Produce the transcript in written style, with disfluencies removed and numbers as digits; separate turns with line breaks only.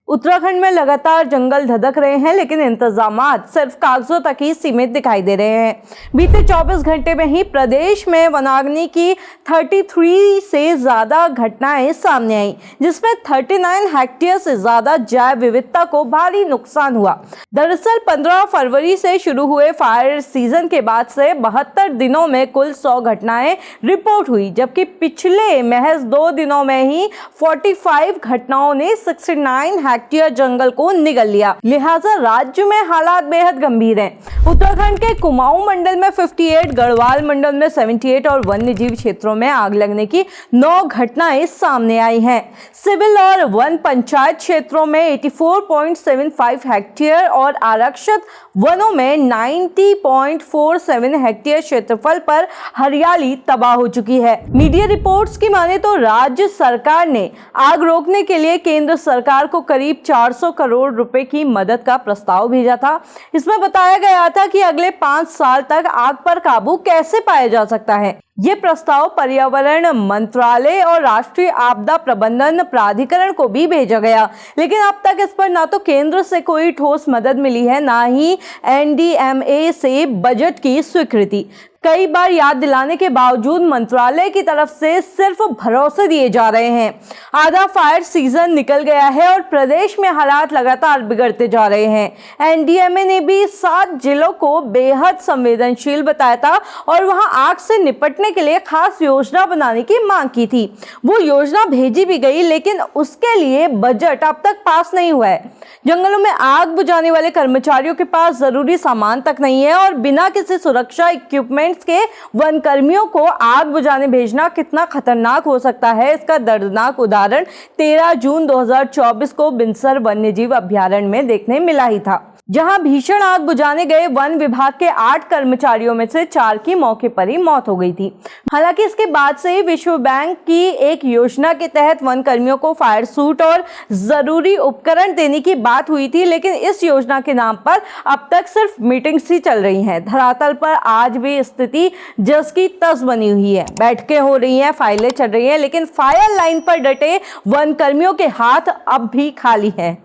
उत्तराखंड में लगातार जंगल धधक रहे हैं, लेकिन इंतजामात सिर्फ कागजों तक ही सीमित दिखाई दे रहे हैं। बीते 24 घंटे में ही प्रदेश में वनाग्नि की 33 से ज्यादा घटनाएं सामने आई, जिसमें 39 हेक्टेयर से ज्यादा जैव विविधता को भारी नुकसान हुआ। दरअसल 15 फरवरी से शुरू हुए फायर सीजन के बाद से 72 दिनों में कुल 100 घटनाएं रिपोर्ट हुई, जबकि पिछले महज 2 दिनों में ही 45 घटनाओं ने 69 हेक्टेयर जंगल को निगल लिया। लिहाजा राज्य में हालात बेहद गंभीर हैं। उत्तराखंड के कुमाऊं मंडल में 58, गढ़वाल मंडल में 78 और वन्यजीव क्षेत्रों में आग लगने की 9 घटनाएं सामने आई हैं। सिविल और वन पंचायत क्षेत्रों में 84.75 हेक्टेयर और आरक्षित वनों में 90.47 हेक्टेयर क्षेत्रफल पर हरियाली तबाह हो चुकी है। मीडिया रिपोर्ट्स की माने तो राज्य सरकार ने आग रोकने के लिए केंद्र सरकार को करीब 400 करोड़ रुपए की मदद का प्रस्ताव भेजा था। इसमें बताया गया था कि अगले 5 साल तक आग पर काबू कैसे पाया जा सकता है। ये प्रस्ताव पर्यावरण मंत्रालय और राष्ट्रीय आपदा प्रबंधन प्राधिकरण को भी भेजा गया, लेकिन अब तक इस पर ना तो केंद्र से कोई ठोस मदद मिली है, ना ही NDMA से बजट की स्वीकृति। कई बार याद दिलाने के बावजूद मंत्रालय की तरफ से सिर्फ भरोसे दिए जा रहे हैं। आधा फायर सीजन निकल गया है और प्रदेश में हालात लगातार बिगड़ते जा रहे हैं। NDMA ने भी 7 जिलों को बेहद संवेदनशील बताया था और वहां आग से निपटने के लिए खास योजना बनाने की मांग की थी। वो योजना भेजी भी गई, लेकिन उसके लिए बजट अब तक पास नहीं हुआ है। जंगलों में आग बुझाने वाले कर्मचारियों के पास जरूरी सामान तक नहीं है और बिना किसी सुरक्षा इक्विपमेंट के वन कर्मियों को आग बुझाने भेजना कितना खतरनाक हो सकता है, इसका दर्दनाक उदाहरण 13 जून 2024 को बिनसर वन्यजीव अभयारण्य में देखने मिला ही था, जहां भीषण आग बुझाने गए वन विभाग के 8 कर्मचारियों में से 4 की मौके पर ही मौत हो गई थी। हालांकि इसके बाद से विश्व बैंक की एक योजना के तहत वन कर्मियों को फायर सूट और जरूरी उपकरण देने की बात हुई थी, लेकिन इस योजना के नाम पर अब तक सिर्फ मीटिंग्स ही चल रही हैं। धरातल पर आज भी स्थिति जस की तस बनी हुई है। बैठकें हो रही हैं, फाइलें चल रही हैं, लेकिन फायर लाइन पर डटे वन कर्मियों के हाथ अब भी खाली हैं।